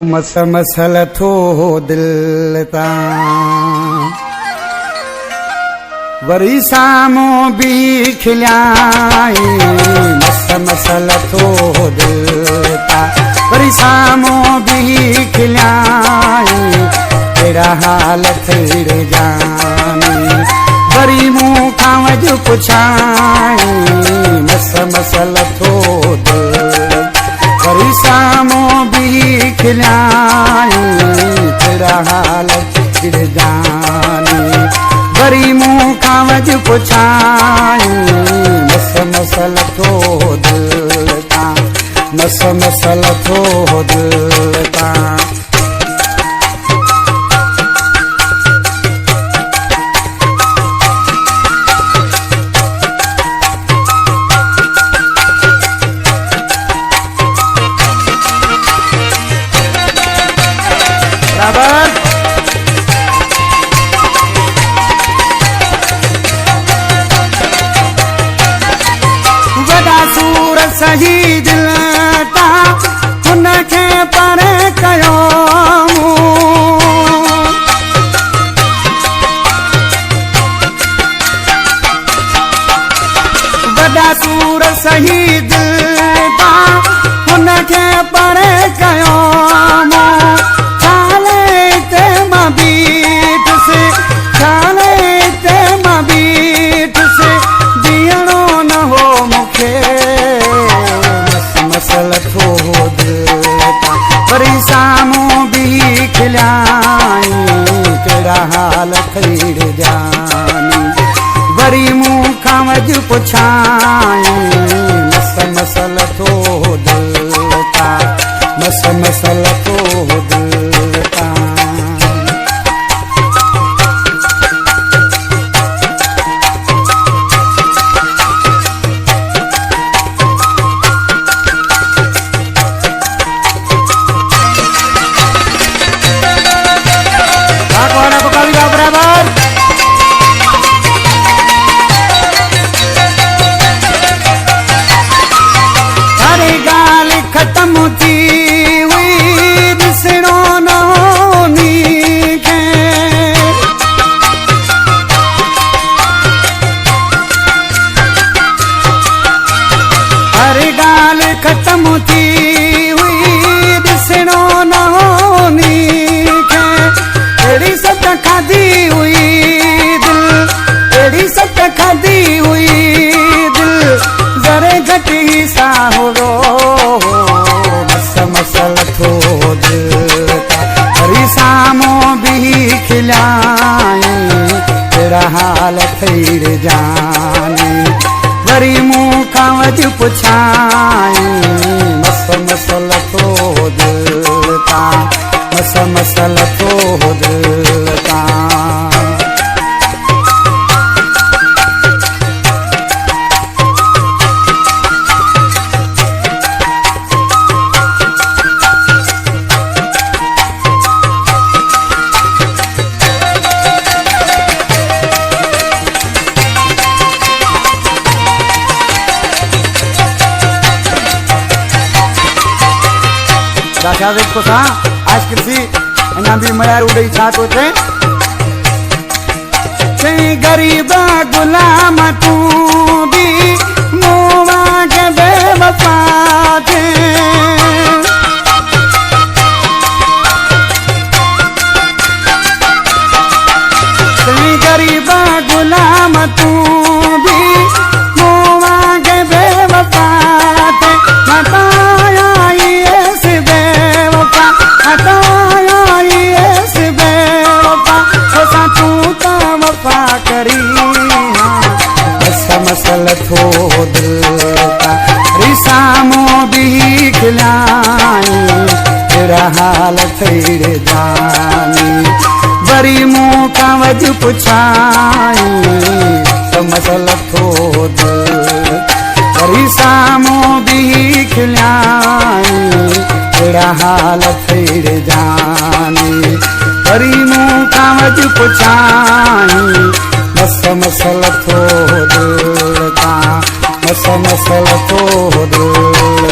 मस मसल थो दिल तां वरी साम्हूं बि खिलियाई। मस मसल थो दिल तां वरी साम्हूं बि खिलियाई। कहिड़ा हाल थेड़े जानी वरी मूं खां वॼु पुछाई। मस मसल थो दिल वरी साम्हूं बि खिलियाई। कहिड़ा हाल थेड़े जानी वरी मूं खां वॼु पुछाई। मस मसल थो दिल तां मस मसल थो दिल तां। सूर सही दिल तां हुनखे परे कयो। वॾा सूर सही दिल तां हुनखे परे कयो। ख़्याले ते मां बीठुसि ख़्याले ते मां बीठुसि बीहणो न हो मूंखे। मसल थो दिल तां वरी साम्हूं बि खिलियाई। कहिड़ा हाल थेड़े जानी वरी मूं खां वॼु पुछाई। मस मसल थो दिल तां मस मसल थो दिल तां। खत्म थी हुई ॾिसणो न हो नीखे। हर ॻाल्हि ख़त्म थी हुई ॾिसणो न हो नीखे। अहिड़ी सट खाधी हुई दिल अहिड़ी सट खाधी हुई दिल ज़रे घटि ई साहुरो। मसल थो दिल तां वरी साम्हूं बि खिलियाई। कहिड़ा हाल थेड़े जानी वरी मूं खां वॼु पुछाई। मस मसल थो दिल तां मस मसल थो दिल तां। शायद को सा आज कृषि अना भी मयार उड़ई छा तो थे। गरीबा गुलाम तू भी मोवा के बेवफा थे। गरीबा गुलाम तू भी मोवा के बेवफा थे। मसल थो दिल तां वरी साम्हूं बि खिलियाई। कहिड़ा हाल थेड़े जानी वरी मूं खां वॼु पुछाई। मसल थो दिल वरी साम्हूं बि खिलियाई। कहिड़ा हाल थेड़े जानी वरी मूं खां वॼु पुछाई। मस मसल थो दिल तां मस मसल थो दिल